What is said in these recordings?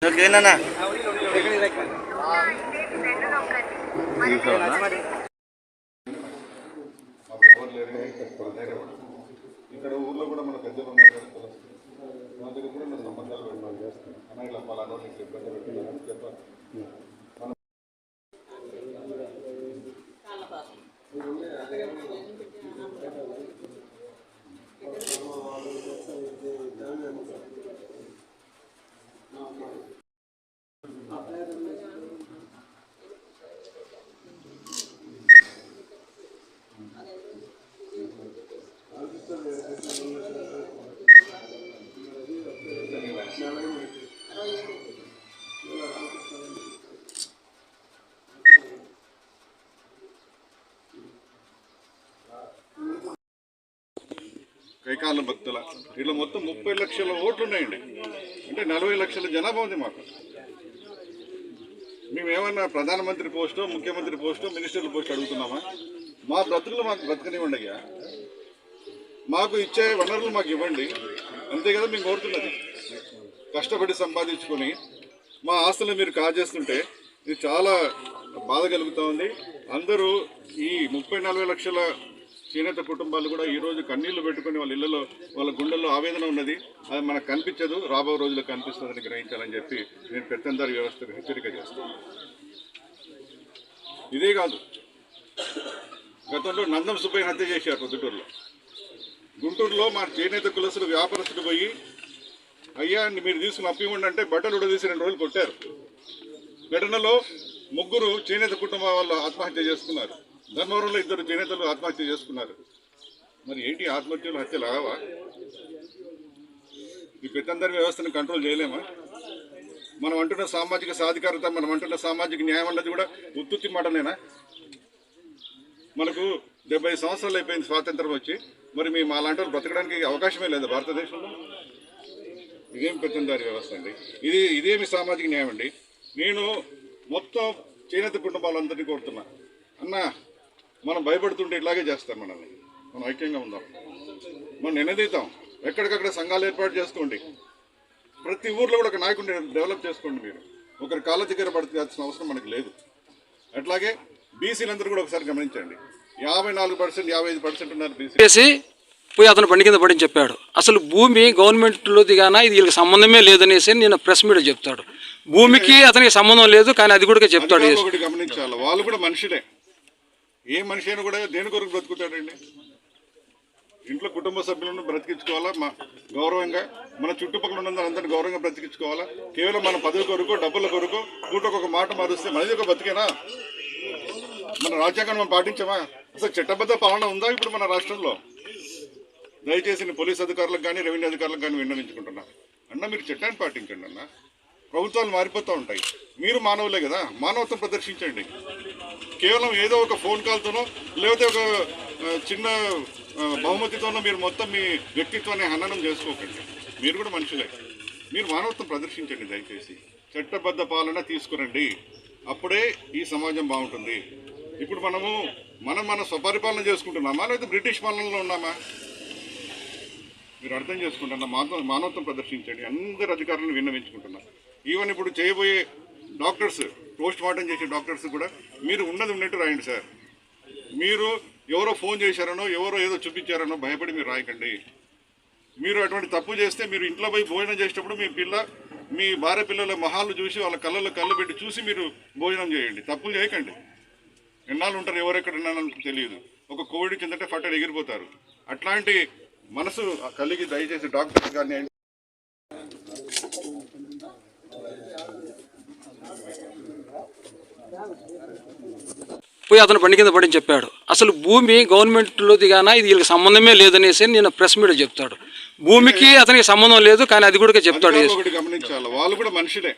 ఓకేనా ఇక్కడ ఊర్లో కూడా మన పెద్దలు ఉన్నారు కదా, మా దగ్గర కూడా మన సంబంధాలు పెట్టాలి చేస్తాను అన్న ఇట్లా పలానా నీకు ఇబ్బంది పెట్టిందని చెప్పాలి. కైకాల భక్తుల వీళ్ళు మొత్తం 30 లక్షల ఓట్లు ఉన్నాయండి. అంటే 40 లక్షల జనాభా ఉంది మాకు. మేమేమన్నా ప్రధానమంత్రి పోస్టో, ముఖ్యమంత్రి పోస్టో, మినిస్టర్ల పోస్ట్ అడుగుతున్నామా? మా బ్రతుకులు మాకు బ్రతకనివ్వండి అయ్యా. మాకు ఇచ్చే వనరులు మాకు ఇవ్వండి, అంతే కదా మేము కోరుతున్నది. కష్టపడి సంపాదించుకొని మా ఆస్తులు మీరు కాజేస్తుంటే ఇది చాలా బాధ కలుగుతూ ఉంది. అందరూ ఈ 30-40 లక్షల చేనేత కుటుంబాలు కూడా ఈరోజు కన్నీళ్లు పెట్టుకుని వాళ్ళ ఇళ్లలో, వాళ్ళ గుండెల్లో ఆవేదన ఉన్నది. అది మనకు కనిపించదు, రాబో రోజుల్లో కనిపిస్తుందని గ్రహించాలని చెప్పి నేను పెత్తందారి వ్యవస్థకు హెచ్చరిక చేస్తాను. ఇదే కాదు, గతంలో నందం సుబ్బయ్య హత్య చేశారు పొద్దుటూరులో. గుంటూరులో మా చేనేత కులసులు వ్యాపారస్తులు పోయి, అయ్యా మీరు తీసుకుని అప్పివ్వండి అంటే బట్టలు ఉడదీసి 2 రోజులు కొట్టారు. ఘటనలో 3 చేనేత కుటుంబం వాళ్ళు ఆత్మహత్య చేసుకున్నారు. ధర్మవరంలో 2 చేనేతలు ఆత్మహత్య చేసుకున్నారు. మరి ఏంటి ఆత్మహత్యలు, హత్యలు ఆగవా? ఈ పెత్తందరి వ్యవస్థను కంట్రోల్ చేయలేమా? మనం అంటున్న సామాజిక సాధికారత, మనం అంటున్న సామాజిక న్యాయం అన్నది కూడా ఉత్తుత్తి మాటలేనా? మనకు 70 సంవత్సరాలు అయిపోయింది స్వాతంత్రం వచ్చి, మరి మేము అలాంటి వాళ్ళు బ్రతకడానికి అవకాశమే లేదు భారతదేశంలో. ఇదేం పెత్తందారి వ్యవస్థ అండి? ఇదేమి సామాజిక న్యాయం అండి? నేను మొత్తం చేనేత కుటుంబాలందరినీ కోరుతున్నా, అన్న మనం భయపడుతుంటే ఇలాగే చేస్తాం. మనం ఐక్యంగా ఉందాం, మనం నినదీద్దాం. ఎక్కడికక్కడ సంఘాలు ఏర్పాటు చేసుకోండి. ప్రతి ఊర్లో కూడా ఒక నాయకుడిని డెవలప్ చేసుకోండి. మీరు ఒకరి కాళ్ళ దగ్గర పడుతున్న అవసరం మనకు లేదు. అట్లాగే బీసీలందరూ కూడా ఒకసారి గమనించండి. 54%, 55% ఉన్నారు బీసీ. పోయి అతను బండి కింద పడి చెప్పాడు. అసలు భూమి గవర్నమెంట్లోది కానీ ఇది వీళ్ళకి సంబంధమే లేదనేసి నేను ప్రెస్ మీడియా చెప్తాడు. భూమికి అతనికి సంబంధం లేదు, కానీ అది కూడా చెప్తాడు. ఒకటి గమనించాలి, వాళ్ళు కూడా మనుషులే. ఏ మనిషి అయినా కూడా దేని కొరకు బ్రతుకుతాడండి? ఇంట్లో కుటుంబ సభ్యులను బ్రతికించుకోవాలా, మా గౌరవంగా మన చుట్టుపక్కల ఉన్న అందరినీ గౌరవంగా బ్రతికించుకోవాలా. కేవలం మన పదవి కొరకు, డబ్బుల కొరకు పూటకొక మాట మారుస్తే మనది ఒక బతికేనా? మన రాజ్యాంగాన్ని మనం పాటించమా? అసలు చట్టబద్ధ పాలన ఉందా ఇప్పుడు మన రాష్ట్రంలో? దయచేసి పోలీస్ అధికారులకు కానీ, రెవెన్యూ అధికారులకు కానీ విన్నవించుకుంటున్నా, అన్న మీరు చట్టాన్ని పాటించండి. అన్న ప్రభుత్వాలు మారిపోతూ ఉంటాయి, మీరు మానవులే కదా, మానవత్వం ప్రదర్శించండి. కేవలం ఏదో ఒక ఫోన్ కాల్తోనో లేకపోతే ఒక చిన్న బహుమతితోనో మీరు మొత్తం మీ వ్యక్తిత్వాన్ని హననం చేసుకోకండి. మీరు కూడా మనుషులే, మీరు మానవత్వం ప్రదర్శించండి. దయచేసి చట్టబద్ధ పాలన తీసుకురండి, అప్పుడే ఈ సమాజం బాగుంటుంది. ఇప్పుడు మనం స్వపరిపాలన చేసుకుంటున్నామా లేదా బ్రిటిష్ పాలనలో ఉన్నామా? మీరు అర్థం చేసుకుంటున్నా, మానవత్వం ప్రదర్శించండి. అందరు అధికారులను విన్నవించుకుంటున్నా. ఈవెన్ ఇప్పుడు చేయబోయే డాక్టర్స్, పోస్ట్ మార్టం చేసే డాక్టర్స్ కూడా మీరు ఉన్నది ఉన్నట్టు రాయండి సార్. మీరు ఎవరో ఫోన్ చేశారనో, ఎవరో ఏదో చూపించారనో భయపడి మీరు రాయకండి. మీరు అటువంటి తప్పు చేస్తే మీరు ఇంట్లో పోయి భోజనం చేసేటప్పుడు మీ భార్య పిల్లల మొహాలు చూసి, వాళ్ళ కళ్ళల్లో కళ్ళు పెట్టి చూసి మీరు భోజనం చేయండి. తప్పులు చేయకండి. ఎన్నాళ్ళు ఉంటారు, ఎవరెక్కడ ఉన్నారో తెలియదు. ఒక కోవిడ్ చెందంటే ఫట్టలు ఎగిరిపోతారు. అట్లాంటి మనసు కలిగి దయచేసి డాక్టర్స్ కానీ పోయి అతను బండి కింద పడి చెప్పాడు. అసలు భూమి గవర్నమెంట్లోది కానీ ఇది వీళ్ళకి సంబంధమే లేదనేసి నేను ప్రెస్ మీడియా చెప్తాడు. భూమికి అతనికి సంబంధం లేదు, కానీ అది కూడా చెప్తాడు. ఒకటి గమనించాలి, వాళ్ళు కూడా మనుషులే.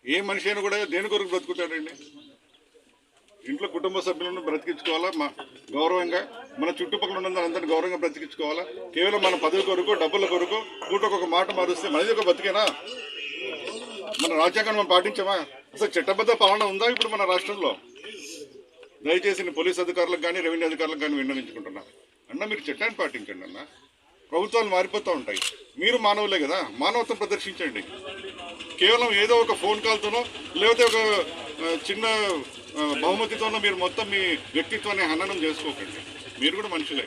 ఏ మనిషి అయినా కూడా దేని కొరకు బ్రతుకుతాడండి? ఇంట్లో కుటుంబ సభ్యులను బ్రతికించుకోవాలా, మా గౌరవంగా మన చుట్టుపక్కల ఉన్న అందరినీ గౌరవంగా బ్రతికించుకోవాలా. కేవలం మన పదవి కొరకు, డబ్బుల కొరకు పూటకొక మాట మారుస్తే మనది ఒక బతికేనా? మన రాజ్యాంగాన్ని మనం పాటించమా? అసలు చట్టబద్ధ పాలన ఉందా ఇప్పుడు మన రాష్ట్రంలో? దయచేసి పోలీస్ అధికారులకు కానీ, రెవెన్యూ అధికారులకు కానీ విన్నవించుకుంటున్నా, అన్న మీరు చట్టాన్ని పాటించండి. అన్న ప్రభుత్వాలు మారిపోతూ ఉంటాయి. మీరు మానవులే కదా, మానవత్వం ప్రదర్శించండి. కేవలం ఏదో ఒక ఫోన్ కాల్తోనో లేకపోతే ఒక చిన్న బహుమతితోనో మీరు మొత్తం మీ వ్యక్తిత్వాన్ని హననం చేసుకోకండి. మీరు కూడా మనుషులే.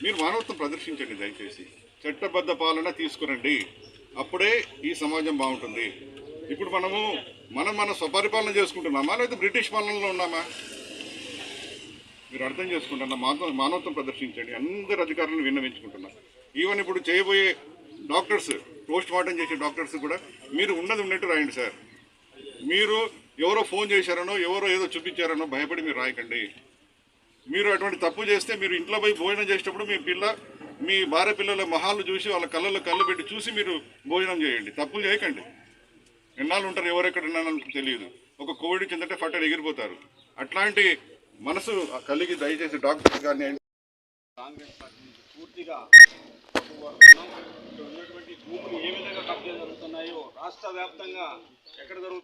మీరు మానవత్వం ప్రదర్శించండి దయచేసి. చట్టబద్ధ పాలన తీసుకురండి, అప్పుడే ఈ సమాజం బాగుంటుంది. ఇప్పుడు మన స్వపరిపాలన చేసుకుంటున్నామా లేదా బ్రిటిష్ పాలనలో ఉన్నామా? మీరు అర్థం చేసుకుంటున్నా. మానవత్వం ప్రదర్శించండి. అందరు అధికారులను విన్నవించుకుంటున్నా. ఈవెన్ ఇప్పుడు చేయబోయే డాక్టర్స్, పోస్ట్ మార్టం చేసే డాక్టర్స్ కూడా మీరు ఉన్నది ఉన్నట్టు రాయండి సార్. మీరు ఎవరో ఫోన్ చేశారనో ఎవరో ఏదో చూపించారనో భయపడి మీరు రాయకండి. మీరు అటువంటి తప్పు చేస్తే మీరు ఇంట్లో పోయి భోజనం చేసేటప్పుడు మీ భార్య పిల్లల మొహాలు చూసి వాళ్ళ కళ్ళలో కళ్ళు పెట్టి చూసి మీరు భోజనం చేయండి. తప్పులు చేయకండి. ఎన్నాళ్ళు ఉంటారు, ఎవరెక్కడ ఉన్నారో తెలియదు. ఒక కోవిడ్ కిందటే ఫట్టలు ఎగిరిపోతారు. అట్లాంటి మనసు కలిగి దయచేసి డాక్టర్స్ కానీ కాంగ్రెస్ పార్టీ నుంచి పూర్తిగా ఇక్కడ ఉన్నటువంటి భూములు ఏ విధంగా కబ్జా జరుగుతున్నాయో రాష్ట్ర వ్యాప్తంగా ఎక్కడ జరుగుతుంది